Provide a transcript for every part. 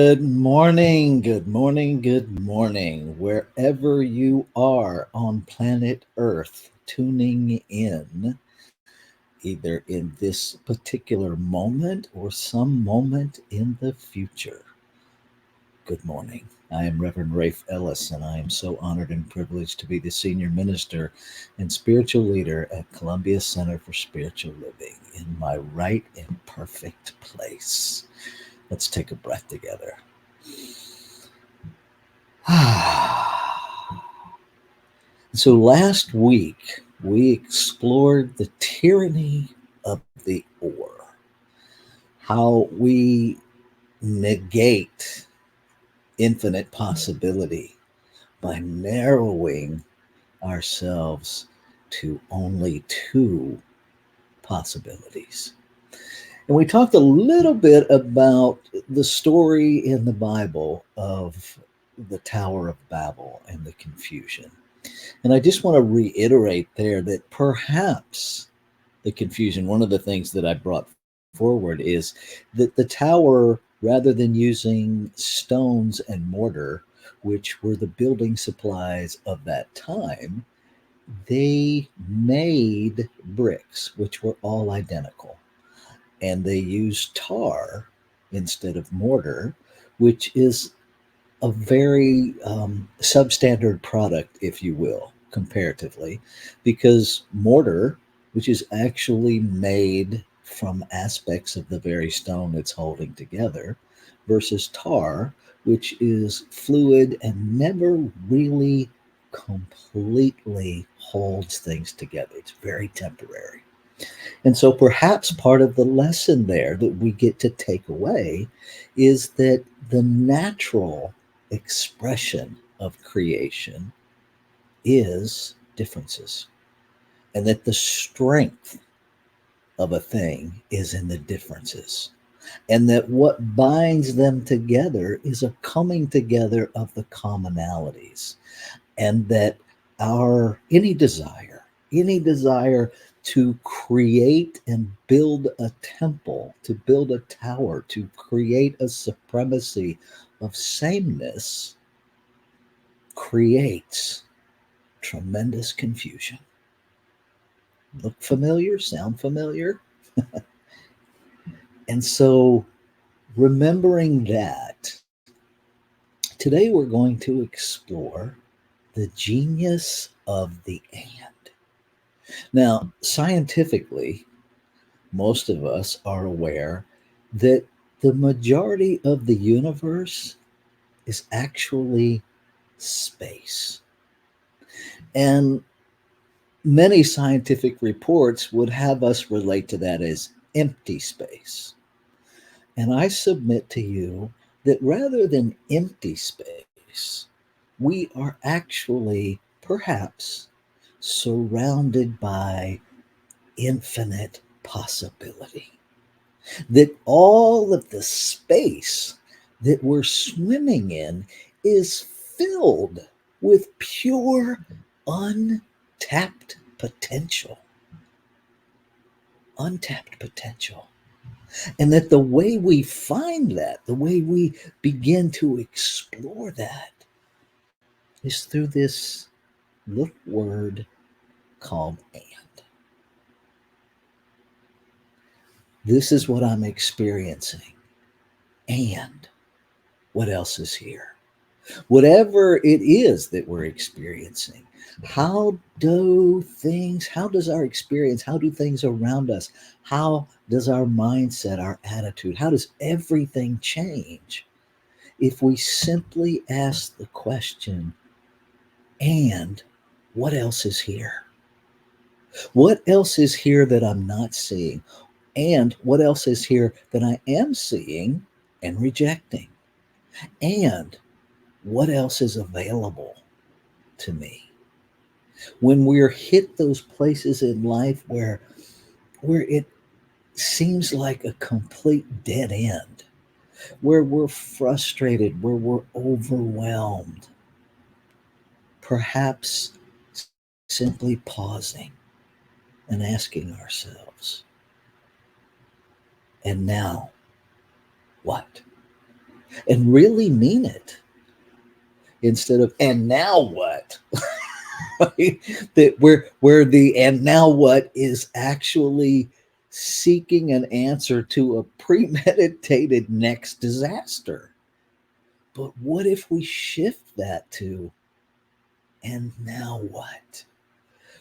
Good morning, good morning, wherever you are on planet Earth, tuning in, either in this particular moment or some moment in the future. Good morning. I am Reverend Rafe Ellis, and I am so honored and privileged to be the senior minister and spiritual leader at Columbia Center for Spiritual Living in my right and perfect place. Let's take a breath together. So last week, we explored the tyranny of the or, how we negate infinite possibility by narrowing ourselves to only two possibilities. And we talked a little bit about the story in the Bible of the Tower of Babel and the confusion. And I just want to reiterate there that perhaps the confusion, one of the things that I brought forward is that the tower, rather than using stones and mortar, which were the building supplies of that time, they made bricks, which were all identical. And they used tar instead of mortar, which is a very substandard product, if you will, comparatively, because mortar, which is actually made from aspects of the very stone it's holding together, versus tar, which is fluid and never really completely holds things together. It's very temporary. And so perhaps part of the lesson there that we get to take away is that the natural expression of creation is differences, and that the strength of a thing is in the differences, and that what binds them together is a coming together of the commonalities, and that our any desire to create and build a temple, to build a tower, to create a supremacy of sameness creates tremendous confusion. Look familiar? Sound familiar? And so, remembering that, today we're going to explore the genius of the and. Now, scientifically, most of us are aware that the majority of the universe is actually space. And many scientific reports would have us relate to that as empty space. And I submit to you that rather than empty space, we are actually perhaps surrounded by infinite possibility. That all of the space that we're swimming in is filled with pure, untapped potential. Untapped potential. And that the way we find that, the way we begin to explore that, is through this little word called and. This is what I'm experiencing. And what else is here? Whatever it is that we're experiencing, how does our experience, how do things around us, how does our mindset, our attitude, how does everything change if we simply ask the question, and what else is here? What else is here that I'm not seeing? And what else is here that I am seeing and rejecting? And what else is available to me? When we're hit those places in life where it seems like a complete dead end, where we're frustrated, where we're overwhelmed, perhaps simply pausing and asking ourselves, and now what? and really mean it instead of, and now what? Right? That where the and now what is actually seeking an answer to a premeditated next disaster. But what if we shift that to, and now what?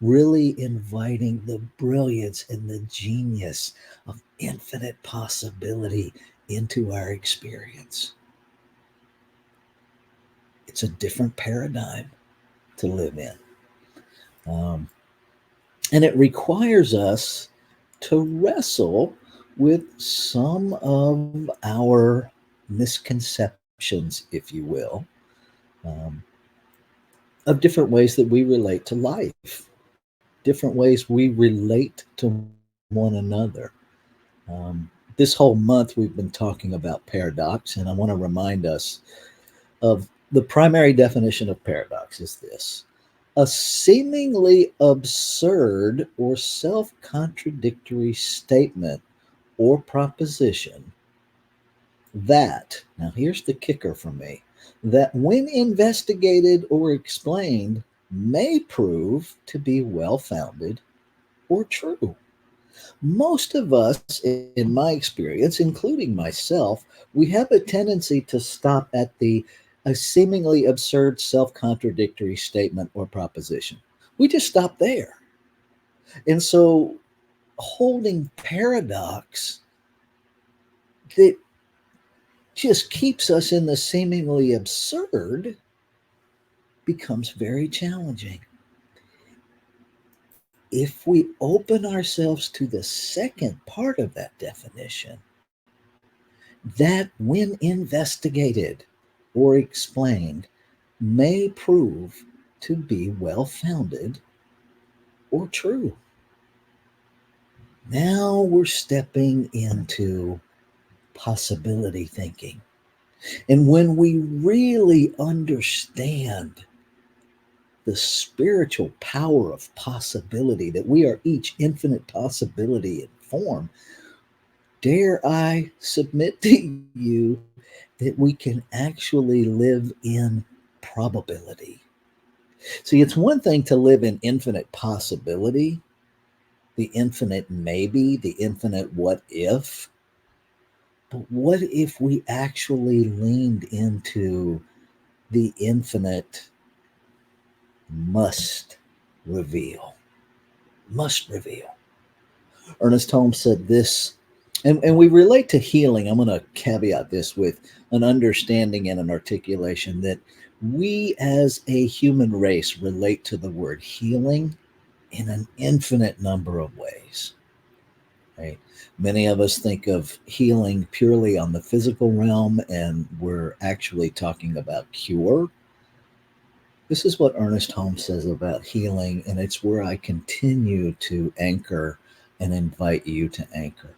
Really inviting the brilliance and the genius of infinite possibility into our experience. It's a different paradigm to live in. Um, and it requires us to wrestle with some of our misconceptions, if you will, um, of different ways that we relate to life, different ways we relate to one another. This whole month, we've been talking about paradox, and I want to remind us of the primary definition of paradox is this: a seemingly absurd or self contradictory statement or proposition that, now here's the kicker for me, that when investigated or explained may prove to be well founded or true. Most of us, in my experience, including myself, we have a tendency to stop at the a seemingly absurd self contradictory statement or proposition. We just stop there. And so, holding paradox that just keeps us in the seemingly absurd becomes very challenging. If we open ourselves to the second part of that definition, that when investigated or explained may prove to be well founded or true. Now we're stepping into possibility thinking. And when we really understand the spiritual power of possibility, that we are each infinite possibility in form, dare I submit to you that we can actually live in probability. See, it's one thing to live in infinite possibility, the infinite maybe, the infinite what if. But what if we actually leaned into the infinite must reveal? Must reveal. Ernest Holmes said this, and we relate to healing. I'm going to caveat this with an understanding and an articulation that we as a human race relate to the word healing in an infinite number of ways. Right? Many of us think of healing purely on the physical realm, and we're actually talking about cure. This is what Ernest Holmes says about healing, and it's where I continue to anchor and invite you to anchor.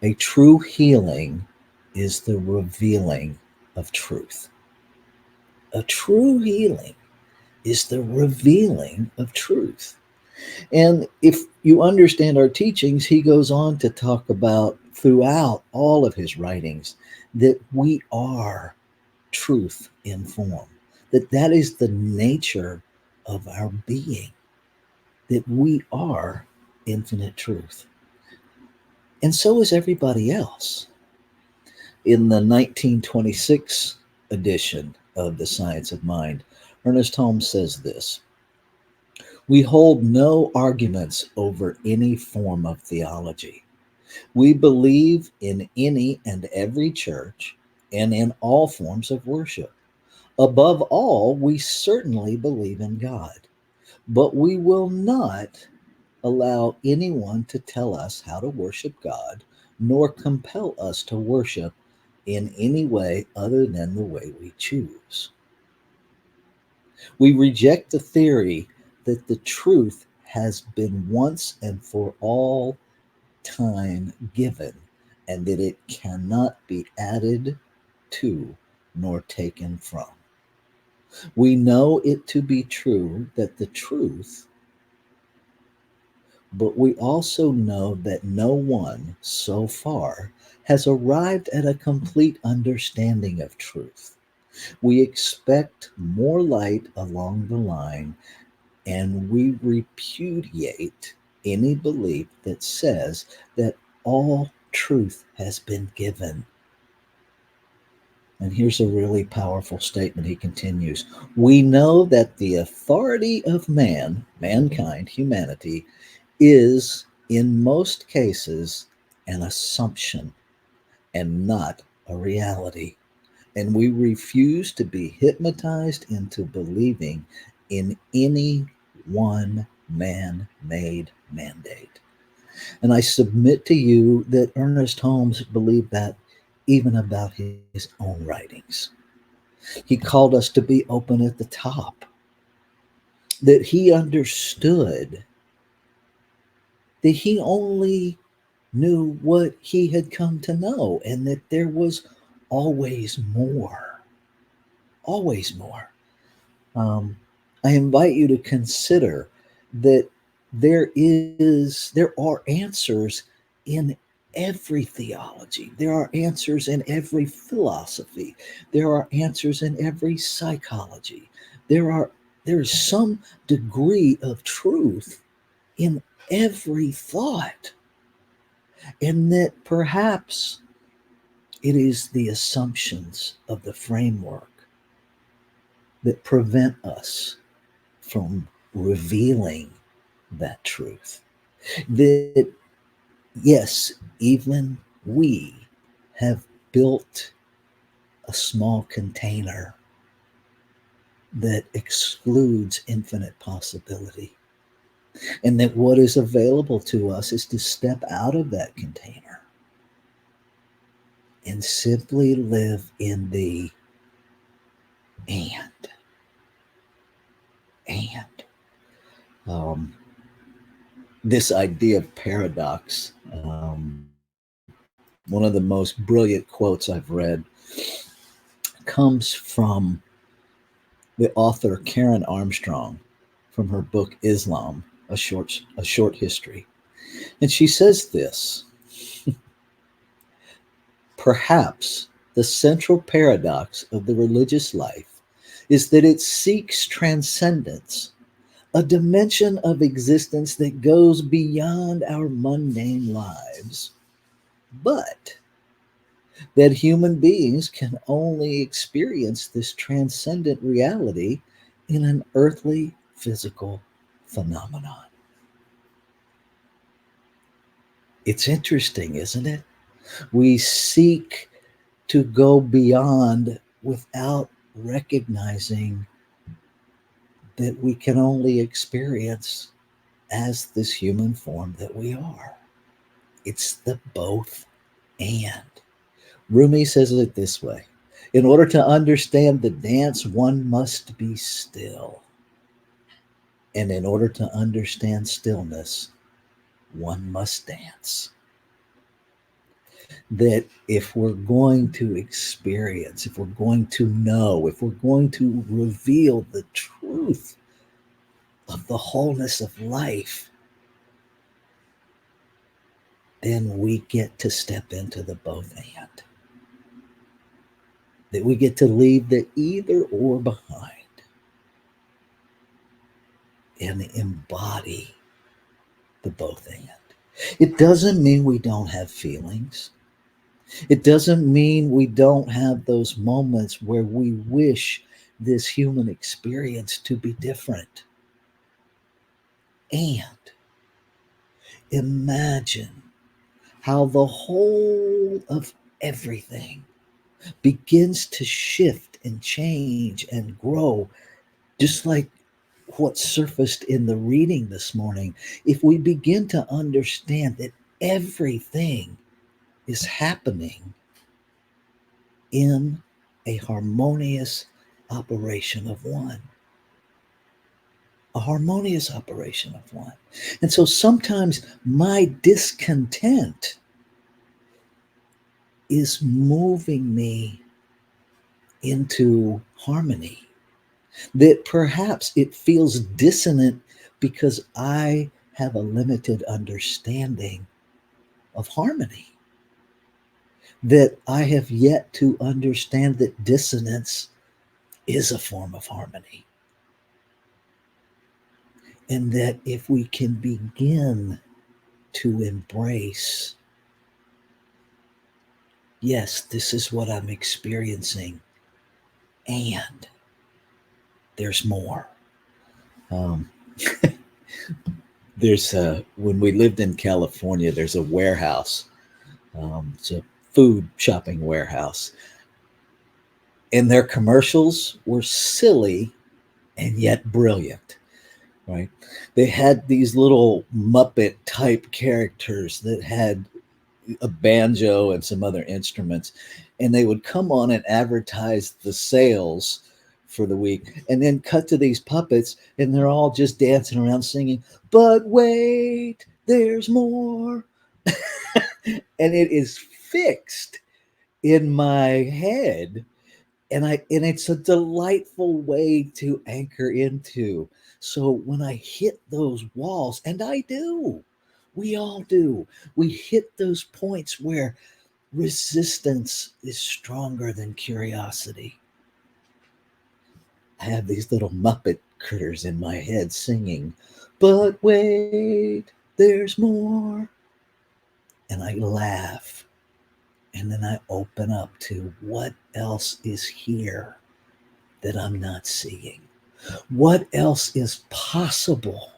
A true healing is the revealing of truth. A true healing is the revealing of truth. And if you understand our teachings, he goes on to talk about throughout all of his writings that we are truth in form, that is the nature of our being, that we are infinite truth. And so is everybody else. In the 1926 edition of The Science of Mind, Ernest Holmes says this: we hold no arguments over any form of theology. We believe in any and every church and in all forms of worship. Above all, we certainly believe in God, but we will not allow anyone to tell us how to worship God, nor compel us to worship in any way other than the way we choose. We reject the theory that the truth has been once and for all time given, and that it cannot be added to nor taken from. We know it to be true that the truth but we also know that no one so far has arrived at a complete understanding of truth. We expect more light along the line, and we repudiate any belief that says that all truth has been given. And here's a really powerful statement. He continues: we know that the authority of man, mankind, humanity, is in most cases an assumption and not a reality. And we refuse to be hypnotized into believing in any one man made mandate. And I submit to you that Ernest Holmes believed that even about his own writings. He called us to be open at the top, that he understood that he only knew what he had come to know, and that there was always more, always more. Um, I invite you to consider that there are answers in every theology. There are answers in every philosophy. There are answers in every psychology. There are there is some degree of truth in every thought, and that perhaps it is the assumptions of the framework that prevent us from revealing that truth. That, yes, even we have built a small container that excludes infinite possibility, and that what is available to us is to step out of that container and simply live in the and. And this idea of paradox, one of the most brilliant quotes I've read, comes from the author Karen Armstrong from her book Islam, a short history. And she says this: perhaps the central paradox of the religious life is that it seeks transcendence, a dimension of existence that goes beyond our mundane lives, but that human beings can only experience this transcendent reality in an earthly physical phenomenon. It's interesting, isn't it? We seek to go beyond without recognizing that we can only experience as this human form that we are. It's the both and. Rumi says it this way: in order to understand the dance, one must be still. And in order to understand stillness, one must dance. That if we're going to experience, if we're going to know, if we're going to reveal the truth of the wholeness of life, then we get to step into the both and. That we get to leave the either or behind and embody the both and. It doesn't mean we don't have feelings. It doesn't mean we don't have those moments where we wish this human experience to be different. And imagine how the whole of everything begins to shift and change and grow, just like what surfaced in the reading this morning. If we begin to understand that everything is happening in a harmonious operation of one, a harmonious operation of one. And so sometimes my discontent is moving me into harmony, that perhaps it feels dissonant because I have a limited understanding of harmony, that I have yet to understand that dissonance is a form of harmony. And that if we can begin to embrace, yes, this is what I'm experiencing, and there's more. Um, there's when we lived in California, there's a warehouse. It's a food shopping warehouse, and their commercials were silly and yet brilliant. Right? They had these little Muppet type characters that had a banjo and some other instruments, and they would come on and advertise the sales for the week, and then cut to these puppets, and they're all just dancing around singing, "But wait, there's more." And it is fixed in my head, and it's a delightful way to anchor into. So when I hit those walls, and I do, we all do, we hit those points where resistance is stronger than curiosity. I have these little Muppet critters in my head singing, "But wait, there's more." And I laugh. And then I open up to what else is here that I'm not seeing. What else is possible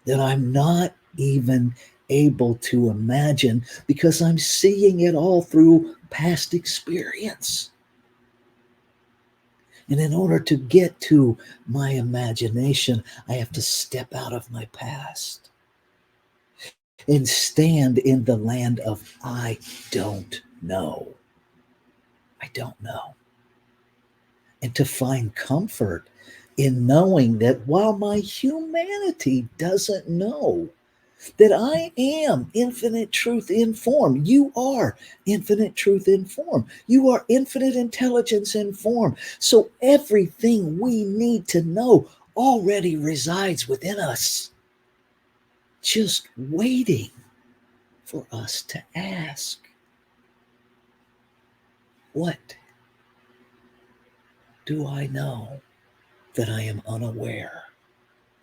that I'm not even able to imagine, because I'm seeing it all through past experience. And in order to get to my imagination, I have to step out of my past and stand in the land of I don't know. I don't know. And to find comfort in knowing that while my humanity doesn't know, that I am infinite truth in form. You are infinite truth in form. You are infinite intelligence in form. So everything we need to know already resides within us, just waiting for us to ask. What do I know that I am unaware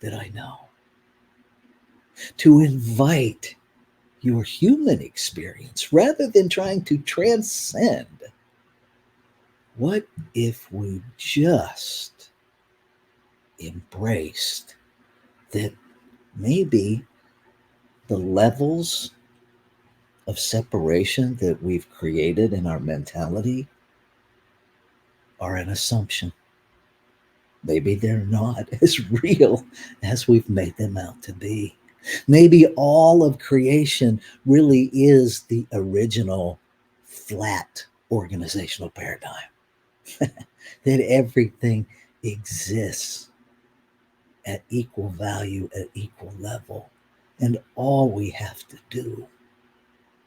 that I know? To invite your human experience rather than trying to transcend. What if we just embraced that maybe the levels of separation that we've created in our mentality are an assumption? Maybe they're not as real as we've made them out to be. Maybe all of creation really is the original flat organizational paradigm, that everything exists at equal value, at equal level. And all we have to do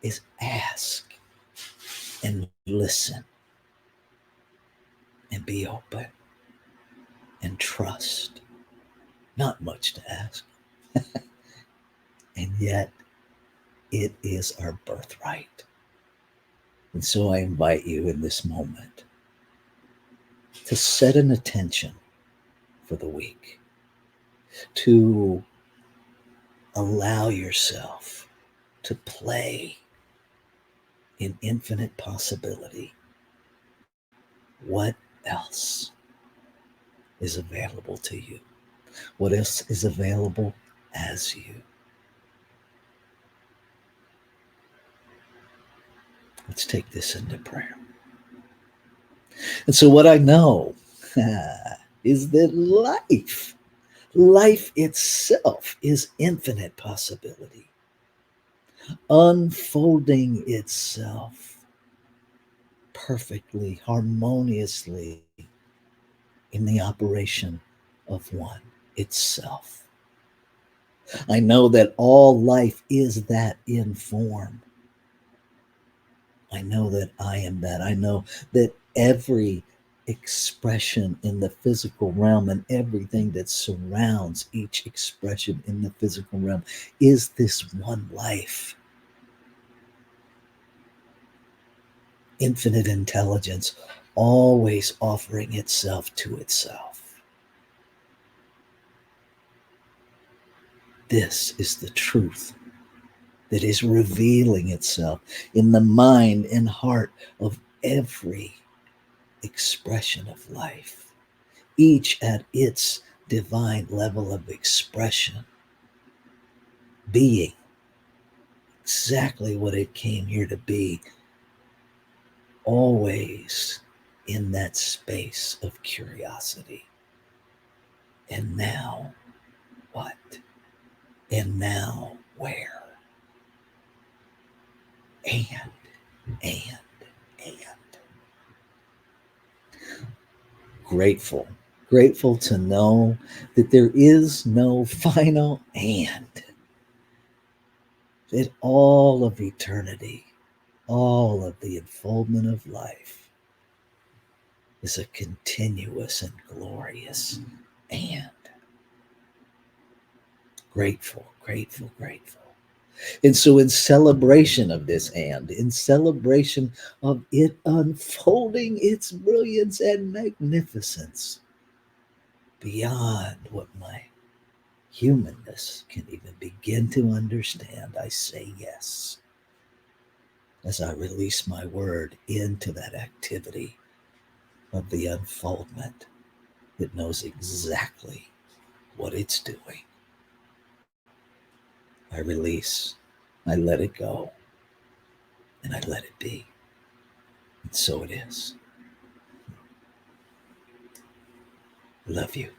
is ask and listen and be open and trust. Not much to ask. And yet, it is our birthright. And so I invite you in this moment to set an intention for the week, to allow yourself to play in infinite possibility. What else is available to you? What else is available as you? Let's take this into prayer. And so, what I know is that life itself is infinite possibility, unfolding itself perfectly, harmoniously in the operation of one itself. I know that all life is that in form. I know that I am that. I know that every expression in the physical realm and everything that surrounds each expression in the physical realm is this one life, infinite intelligence, always offering itself to itself. This is the truth that is revealing itself in the mind and heart of every expression of life, each at its divine level of expression, being exactly what it came here to be, always in that space of curiosity. And now what? And now where? And, and, and. Grateful. Grateful to know that there is no final and. That all of eternity, all of the unfoldment of life is a continuous and glorious and. Grateful, grateful, grateful. And so, in celebration of this and, in celebration of it unfolding its brilliance and magnificence beyond what my humanness can even begin to understand, I say yes as I release my word into that activity of the unfoldment that knows exactly what it's doing. I release, I let it go, and I let it be. And so it is. Love you.